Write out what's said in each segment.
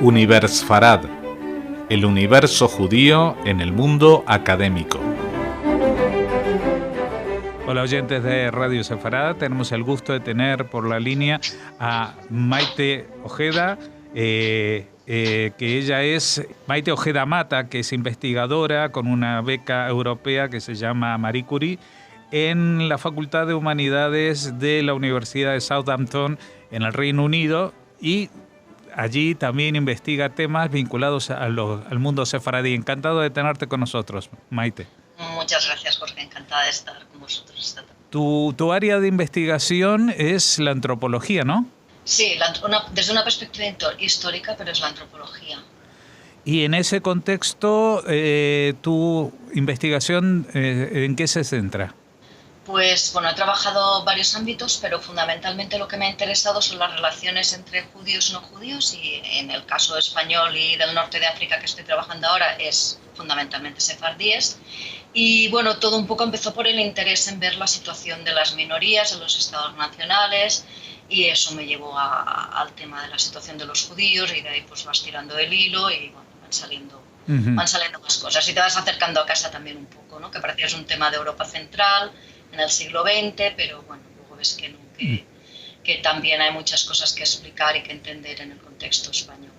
Universfarad, el universo judío en el mundo académico. Hola oyentes de Radio Sefarad, tenemos el gusto de tener por la línea a Maite Ojeda, que ella es Maite Ojeda Mata, que es investigadora con una beca europea que se llama Marie Curie en la Facultad de Humanidades de la Universidad de Southampton en el Reino Unido, y allí también investiga temas vinculados al mundo sefaradí. Encantado de tenerte con nosotros, Maite. Muchas gracias, Jorge. Encantada de estar con vosotros esta tarde. Tu área de investigación es la antropología, ¿no? Sí, desde una perspectiva histórica, pero es la antropología. Y en ese contexto, ¿tu investigación en qué se centra? Pues bueno, he trabajado varios ámbitos, pero fundamentalmente lo que me ha interesado son las relaciones entre judíos y no judíos, y en el caso español y del norte de África que estoy trabajando ahora es fundamentalmente sefardíes. Y bueno, todo un poco empezó por el interés en ver la situación de las minorías en los estados nacionales, y eso me llevó al tema de la situación de los judíos, y de ahí pues vas tirando el hilo y bueno, van saliendo más cosas, y te vas acercando a casa también un poco, ¿no? Que parecía es un tema de Europa Central en el siglo XX, pero bueno, luego ves que no, que también hay muchas cosas que explicar y que entender en el contexto español.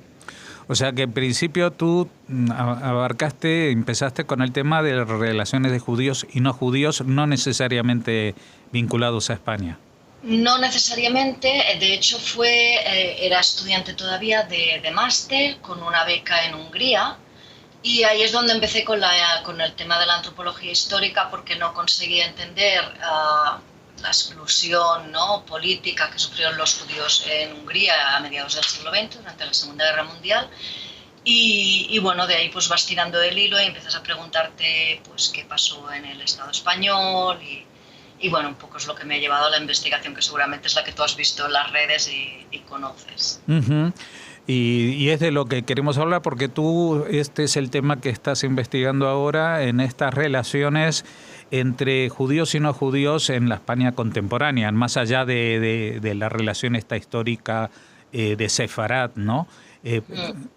O sea que en principio tú empezaste con el tema de las relaciones de judíos y no judíos, no necesariamente vinculados a España. No necesariamente, de hecho era estudiante todavía de máster con una beca en Hungría, y ahí es donde empecé con el tema de la antropología histórica, porque no conseguía entender la exclusión, ¿no?, política que sufrieron los judíos en Hungría a mediados del siglo XX, durante la Segunda Guerra Mundial. Y bueno, de ahí pues vas tirando el hilo y empiezas a preguntarte pues qué pasó en el Estado español, y bueno, un poco es lo que me ha llevado a la investigación, que seguramente es la que tú has visto en las redes y conoces. Uh-huh. Y es de lo que queremos hablar, porque este es el tema que estás investigando ahora, en estas relaciones entre judíos y no judíos en la España contemporánea, más allá de la relación esta histórica de Sefarad, ¿no?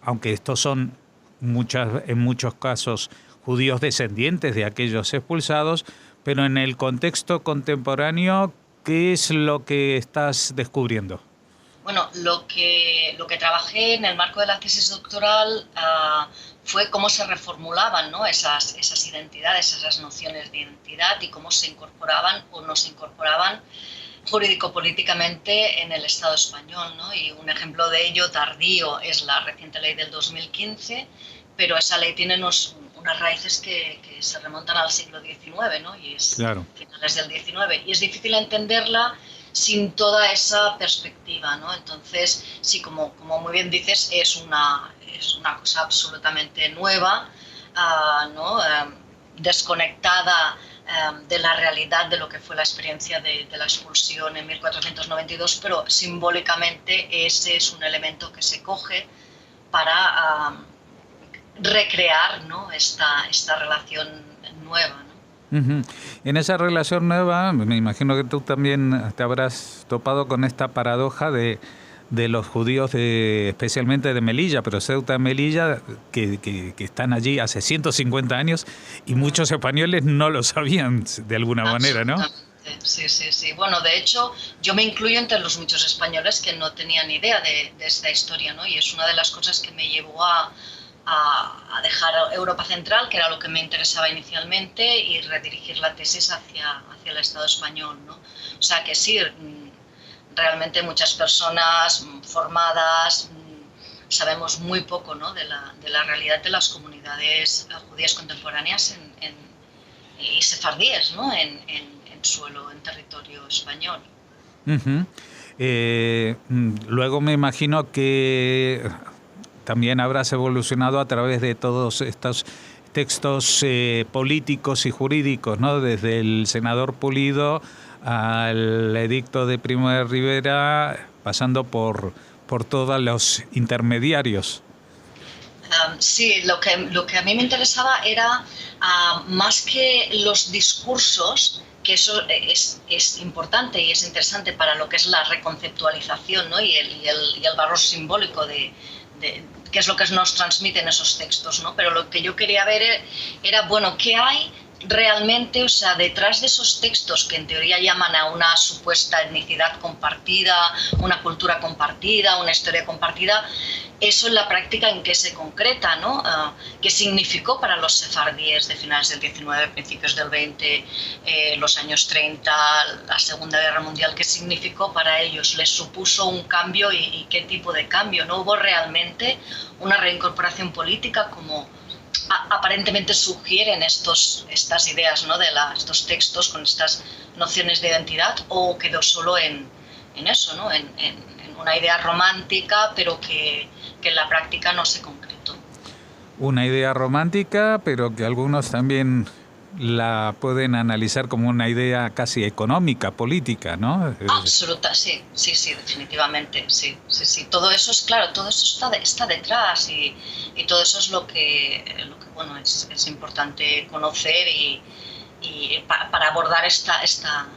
Aunque estos son en muchos casos judíos descendientes de aquellos expulsados, pero en el contexto contemporáneo, ¿qué es lo que estás descubriendo? Bueno, lo que trabajé en el marco de la tesis doctoral fue cómo se reformulaban, ¿no?, esas identidades, esas nociones de identidad, y cómo se incorporaban o no se incorporaban jurídico-políticamente en el Estado español, ¿no? Y un ejemplo de ello tardío es la reciente ley del 2015, pero esa ley tiene unas raíces que se remontan al siglo XIX, ¿no? Y es finales del XIX, y es difícil entenderla sin toda esa perspectiva, ¿no? Entonces, sí, como muy bien dices, es una cosa absolutamente nueva, ¿no? Desconectada de la realidad de lo que fue la experiencia de la expulsión en 1492, pero simbólicamente ese es un elemento que se coge para recrear, ¿no?, esta relación nueva, ¿no? Uh-huh. En esa relación nueva, me imagino que tú también te habrás topado con esta paradoja de los judíos, especialmente de Melilla, pero Ceuta y Melilla, que están allí hace 150 años, y muchos españoles no lo sabían de alguna manera, ¿no? Sí. Bueno, de hecho, yo me incluyo entre los muchos españoles que no tenían idea de esta historia, ¿no? Y es una de las cosas que me llevó a dejar Europa Central, que era lo que me interesaba inicialmente, y redirigir la tesis hacia el Estado español, ¿no? O sea que sí, realmente muchas personas formadas sabemos muy poco, ¿no?, de la realidad de las comunidades judías contemporáneas y sefardíes, ¿no?, en territorio español. Uh-huh. Luego me imagino que también habrás evolucionado a través de todos estos textos políticos y jurídicos, ¿no? Desde el senador Pulido al edicto de Primo de Rivera, pasando por todos los intermediarios. Sí, lo que a mí me interesaba era, más que los discursos, que eso es importante y es interesante para lo que es la reconceptualización, ¿no?, y el valor simbólico qué es lo que nos transmiten esos textos, ¿no? Pero lo que yo quería ver era, bueno, ¿qué hay realmente, o sea, detrás de esos textos que en teoría llaman a una supuesta etnicidad compartida, una cultura compartida, una historia compartida, eso en la práctica en qué se concreta, ¿no? ¿Qué significó para los sefardíes de finales del 19, principios del 20, los años 30, la Segunda Guerra Mundial? ¿Qué significó para ellos? ¿Les supuso un cambio y qué tipo de cambio? ¿No hubo realmente una reincorporación política como aparentemente sugieren estas ideas, ¿no? Estos textos con estas nociones de identidad, o quedó solo en eso, ¿no? en una idea romántica, pero que en la práctica no se concretó? Una idea romántica, pero que algunos también la pueden analizar como una idea casi económica, política, ¿no? Absoluta, sí, definitivamente, sí. Todo eso es claro, todo eso está detrás y todo eso es lo que bueno, es importante conocer y para abordar esta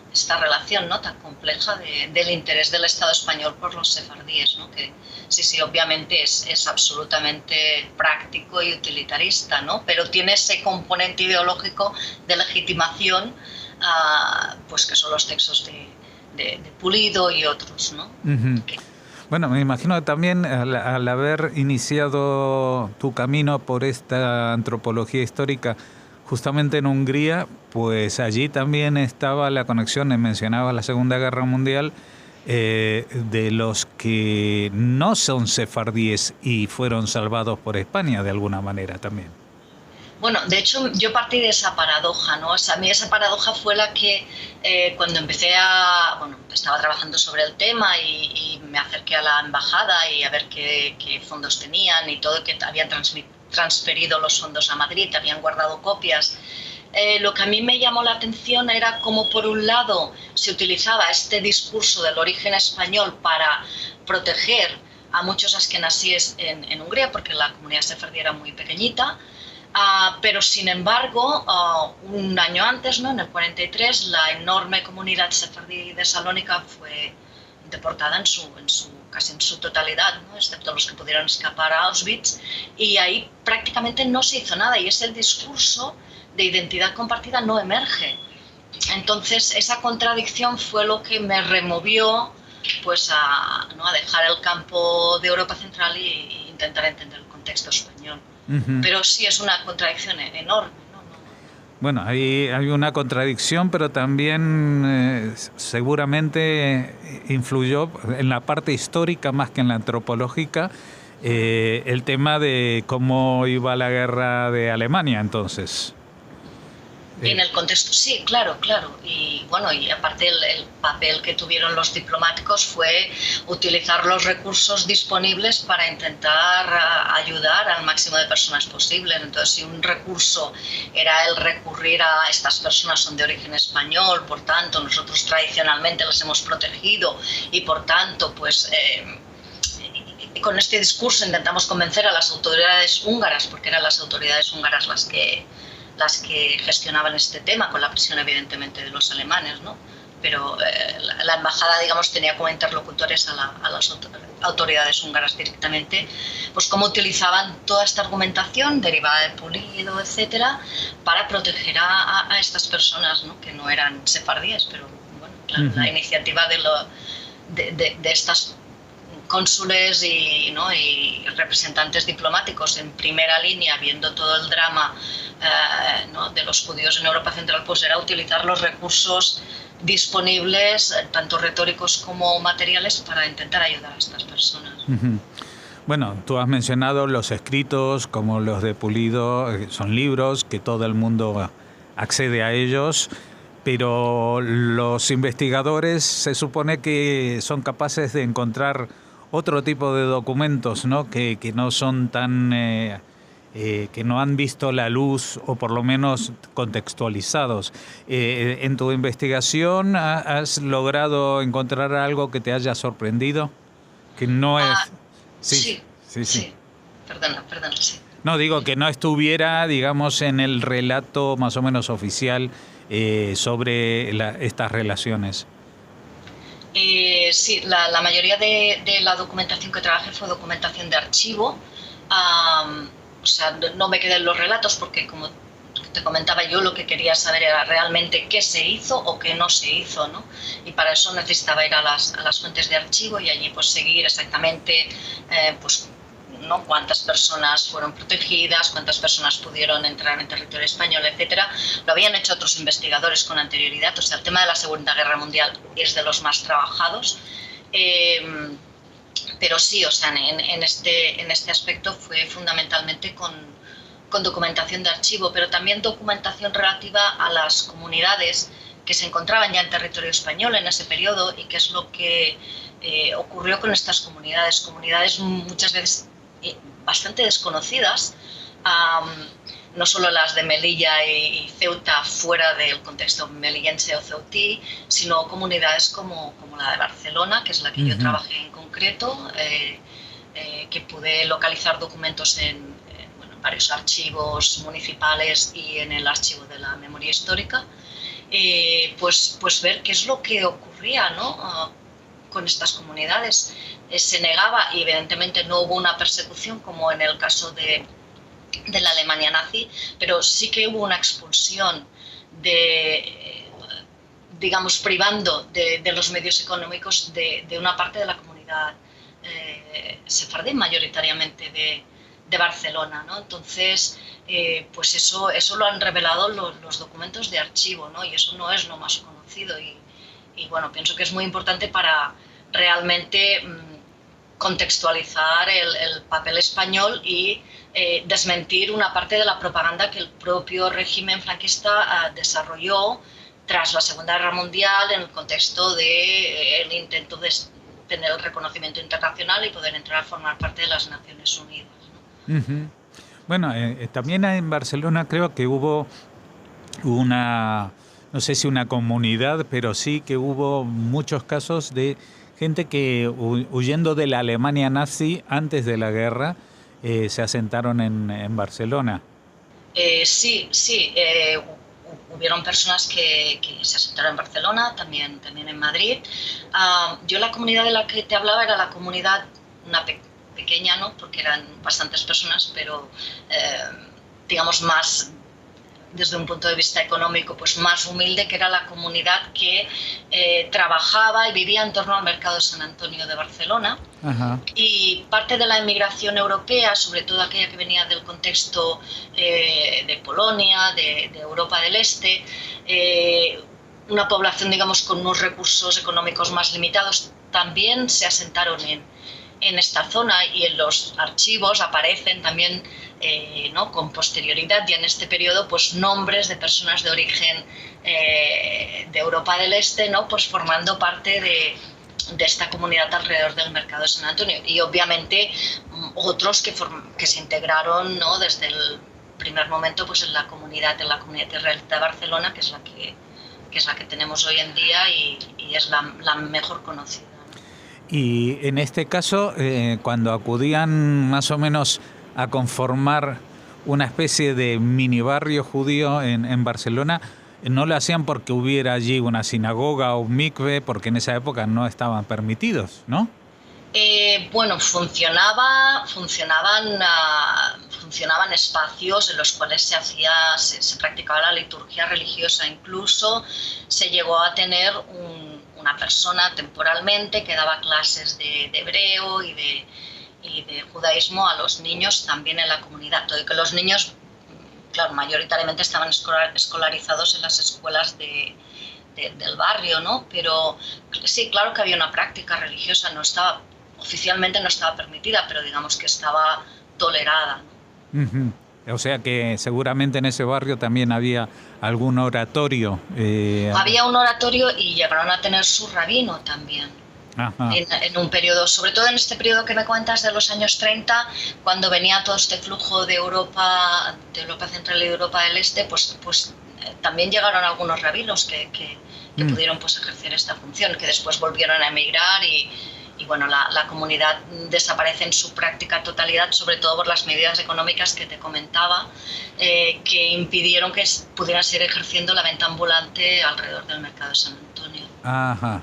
relación, ¿no?, tan compleja del interés del Estado español por los sefardíes, ¿no? Que sí, obviamente es absolutamente práctico y utilitarista, ¿no? Pero tiene ese componente ideológico de legitimación, pues que son los textos de Pulido y otros, ¿no? Uh-huh. Bueno, me imagino que también al haber iniciado tu camino por esta antropología histórica justamente en Hungría, pues allí también estaba la conexión, mencionaba la Segunda Guerra Mundial, de los que no son sefardíes y fueron salvados por España de alguna manera también. Bueno, de hecho yo partí de esa paradoja, ¿no? O sea, a mí esa paradoja fue la que cuando estaba trabajando sobre el tema y me acerqué a la embajada y a ver qué fondos tenían y todo, que habían transferido los fondos a Madrid, habían guardado copias. Lo que a mí me llamó la atención era cómo, por un lado, se utilizaba este discurso del origen español para proteger a muchos askenazíes en Hungría, porque la comunidad sefardí era muy pequeñita, pero sin embargo, un año antes, ¿no?, en el 43, la enorme comunidad sefardí de Salónica fue deportada casi en su totalidad, ¿no?, excepto los que pudieron escapar a Auschwitz, y ahí prácticamente no se hizo nada, y ese discurso de identidad compartida no emerge. Entonces esa contradicción fue lo que me removió, pues a dejar el campo de Europa Central e intentar entender el contexto español. Uh-huh. Pero sí es una contradicción enorme, ¿no? Bueno, hay una contradicción, pero también seguramente influyó en la parte histórica más que en la antropológica el tema de cómo iba la guerra de Alemania entonces. En el contexto, sí, claro. Y bueno, y aparte el papel que tuvieron los diplomáticos fue utilizar los recursos disponibles para intentar ayudar al máximo de personas posibles. Entonces, si un recurso era el recurrir a estas personas son de origen español, por tanto, nosotros tradicionalmente las hemos protegido y por tanto, pues con este discurso intentamos convencer a las autoridades húngaras, porque eran las autoridades húngaras las que gestionaban este tema, con la presión evidentemente de los alemanes, ¿no? Pero la embajada, digamos, tenía como interlocutores a las autoridades húngaras directamente, pues cómo utilizaban toda esta argumentación derivada de Pulido, etcétera, para proteger a estas personas, ¿no?, que no eran sefardíes, pero bueno, la iniciativa de estas cónsules y representantes diplomáticos en primera línea, viendo todo el drama de los judíos en Europa Central, pues era utilizar los recursos disponibles, tanto retóricos como materiales, para intentar ayudar a estas personas. Uh-huh. Bueno, tú has mencionado los escritos como los de Pulido, son libros que todo el mundo accede a ellos, pero los investigadores se supone que son capaces de encontrar otro tipo de documentos, ¿no?, que no son tan que no han visto la luz, o por lo menos contextualizados. ¿En tu investigación has logrado encontrar algo que te haya sorprendido? Que no es... Sí. Perdona, sí. No, digo que no estuviera, digamos, en el relato más o menos oficial sobre estas relaciones. Sí, la mayoría de la documentación que trabajé fue documentación de archivo, O sea, no me quedé en los relatos porque, como te comentaba, yo lo que quería saber era realmente qué se hizo o qué no se hizo, ¿no? Y para eso necesitaba ir a las fuentes de archivo y allí pues seguir exactamente pues, ¿no? Cuántas personas fueron protegidas, cuántas personas pudieron entrar en territorio español, etcétera. Lo habían hecho otros investigadores con anterioridad. O sea, el tema de la Segunda Guerra Mundial es de los más trabajados. Pero sí, o sea, en este aspecto fue fundamentalmente con documentación de archivo, pero también documentación relativa a las comunidades que se encontraban ya en territorio español en ese periodo y qué es lo que ocurrió con estas comunidades muchas veces bastante desconocidas, no solo las de Melilla y Ceuta fuera del contexto melillense o ceutí, sino comunidades como la de Barcelona, que es la que yo trabajé en concreto, que pude localizar documentos en varios archivos municipales y en el archivo de la memoria histórica, pues ver qué es lo que ocurría, ¿no? Con estas comunidades. Se negaba y evidentemente no hubo una persecución como en el caso de la Alemania nazi, pero sí que hubo una expulsión digamos, privando de los medios económicos de una parte de la comunidad sefardí, mayoritariamente de Barcelona, ¿no? Entonces, pues eso lo han revelado los documentos de archivo, ¿no? Y eso no es lo más conocido y bueno, pienso que es muy importante para realmente contextualizar el papel español y desmentir una parte de la propaganda que el propio régimen franquista desarrolló tras la Segunda Guerra Mundial en el contexto del intento de tener el reconocimiento internacional y poder entrar a formar parte de las Naciones Unidas, ¿no? Bueno, también en Barcelona creo que hubo una, no sé si una comunidad, pero sí que hubo muchos casos de gente que huyendo de la Alemania nazi antes de la guerra se asentaron en Barcelona. Sí. Hubieron personas que se asentaron en Barcelona, también en Madrid. Yo la comunidad de la que te hablaba era la comunidad, una pequeña, ¿no? Porque eran bastantes personas, pero digamos más desde un punto de vista económico, pues más humilde, que era la comunidad que trabajaba y vivía en torno al mercado de San Antonio de Barcelona. Ajá. Y parte de la emigración europea, sobre todo aquella que venía del contexto de Polonia, de Europa del Este, una población, digamos, con unos recursos económicos más limitados, también se asentaron en esta zona y en los archivos aparecen también ¿no? con posterioridad y en este periodo pues nombres de personas de origen de Europa del Este, ¿no? Pues formando parte de esta comunidad alrededor del mercado de San Antonio y obviamente otros que se integraron, ¿no? Desde el primer momento pues en la comunidad israelita de Barcelona, que es la que tenemos hoy en día y es la mejor conocida. Y en este caso, cuando acudían más o menos a conformar una especie de mini barrio judío en Barcelona, no lo hacían porque hubiera allí una sinagoga o un mikve, porque en esa época no estaban permitidos, ¿no? Bueno, funcionaban espacios en los cuales se practicaba la liturgia religiosa. Incluso se llegó a tener una persona temporalmente que daba clases de hebreo y de judaísmo a los niños también en la comunidad. Todo y que los niños, claro, mayoritariamente estaban escolarizados en las escuelas del barrio, ¿no? Pero sí, claro que había una práctica religiosa, oficialmente no estaba permitida, pero digamos que estaba tolerada, ¿no? O sea que seguramente en ese barrio también había algún oratorio. Había un oratorio y llegaron a tener su rabino también. En un periodo, sobre todo en este periodo que me cuentas de los años 30, cuando venía todo este flujo de Europa Central y de Europa del Este, pues también llegaron algunos rabinos que pudieron pues ejercer esta función, que después volvieron a emigrar y bueno, la comunidad desaparece en su práctica totalidad, sobre todo por las medidas económicas que te comentaba, que impidieron que pudieran seguir ejerciendo la venta ambulante alrededor del mercado de San Antonio. Ajá.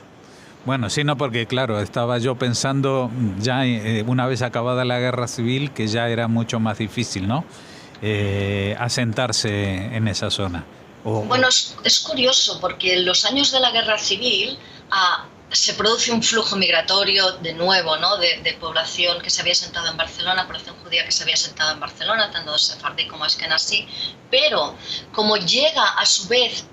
Bueno, sí, no, porque claro, estaba yo pensando ya una vez acabada la guerra civil que ya era mucho más difícil, ¿no? Asentarse en esa zona. Bueno, es curioso porque en los años de la guerra civil se produce un flujo migratorio de nuevo, ¿no? de población que se había asentado en Barcelona, población judía que se había asentado en Barcelona, tanto sefardí como askenazí, pero como llega a su vez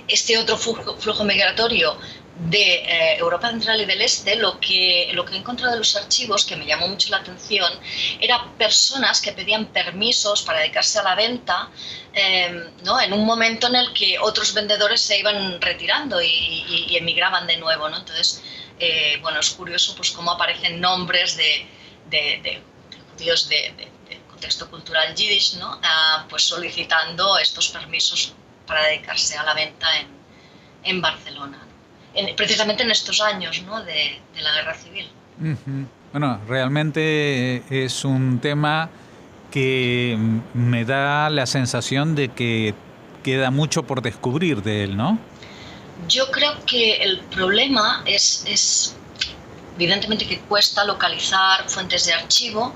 este otro flujo migratorio de Europa Central y del Este, lo que he encontrado en los archivos, que me llamó mucho la atención, eran personas que pedían permisos para dedicarse a la venta, ¿no? En un momento en el que otros vendedores se iban retirando y emigraban de nuevo, ¿no? Entonces, bueno, es curioso pues cómo aparecen nombres de judíos de contexto cultural yiddish, ¿no? Pues solicitando estos permisos para dedicarse a la venta en Barcelona. Precisamente en estos años, ¿no? de la guerra civil. Bueno, realmente es un tema que me da la sensación de que queda mucho por descubrir de él, ¿no? Yo creo que el problema es evidentemente que cuesta localizar fuentes de archivo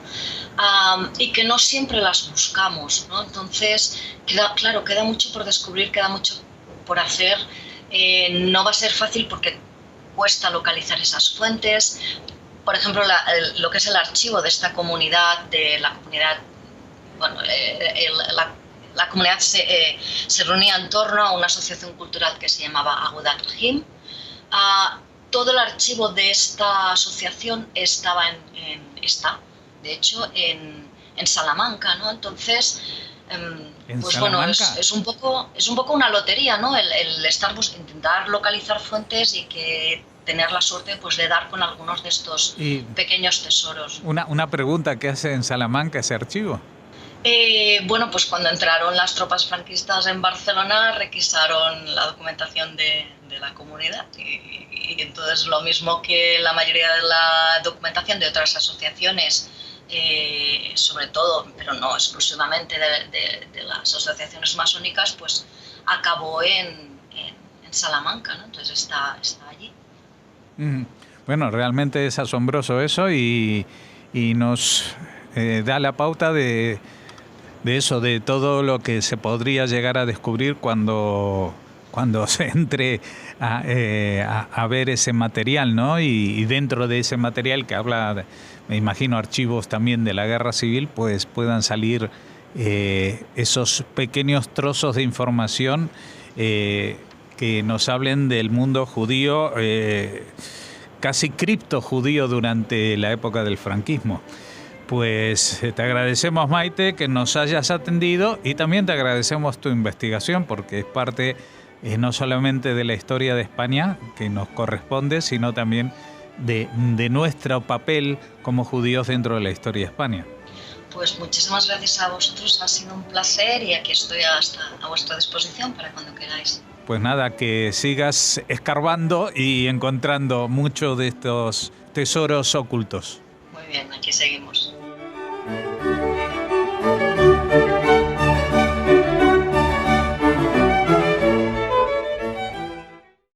y que no siempre las buscamos, ¿no? Entonces, queda mucho por descubrir, queda mucho por hacer. No va a ser fácil porque cuesta localizar esas fuentes. Por ejemplo, lo que es el archivo de esta comunidad, bueno, la comunidad se reunía en torno a una asociación cultural que se llamaba Agudat Him. Todo el archivo de esta asociación está, de hecho, en Salamanca, ¿no? Entonces, pues bueno, es un poco una lotería, ¿no? El intentar localizar fuentes y que tener la suerte pues de dar con algunos de estos pequeños tesoros. Una pregunta, ¿qué hace en Salamanca ese archivo? Bueno, pues cuando entraron las tropas franquistas en Barcelona requisaron la documentación de la comunidad y entonces lo mismo que la mayoría de la documentación de otras asociaciones, sobre todo, pero no exclusivamente de las asociaciones masónicas, pues acabó en Salamanca, ¿no? Entonces está allí. Bueno, realmente es asombroso eso y nos da la pauta de eso, de todo lo que se podría llegar a descubrir cuando se entre a ver ese material, ¿no? Y dentro de ese material que habla, me imagino, archivos también de la guerra civil, pues puedan salir esos pequeños trozos de información que nos hablen del mundo judío, casi criptojudío durante la época del franquismo. Pues te agradecemos, Maite, que nos hayas atendido y también te agradecemos tu investigación porque es parte no solamente de la historia de España que nos corresponde, sino también de nuestro papel como judíos dentro de la historia de España. Pues muchísimas gracias a vosotros, ha sido un placer y aquí estoy a vuestra disposición para cuando queráis. Pues nada, que sigas escarbando y encontrando muchos de estos tesoros ocultos. Muy bien.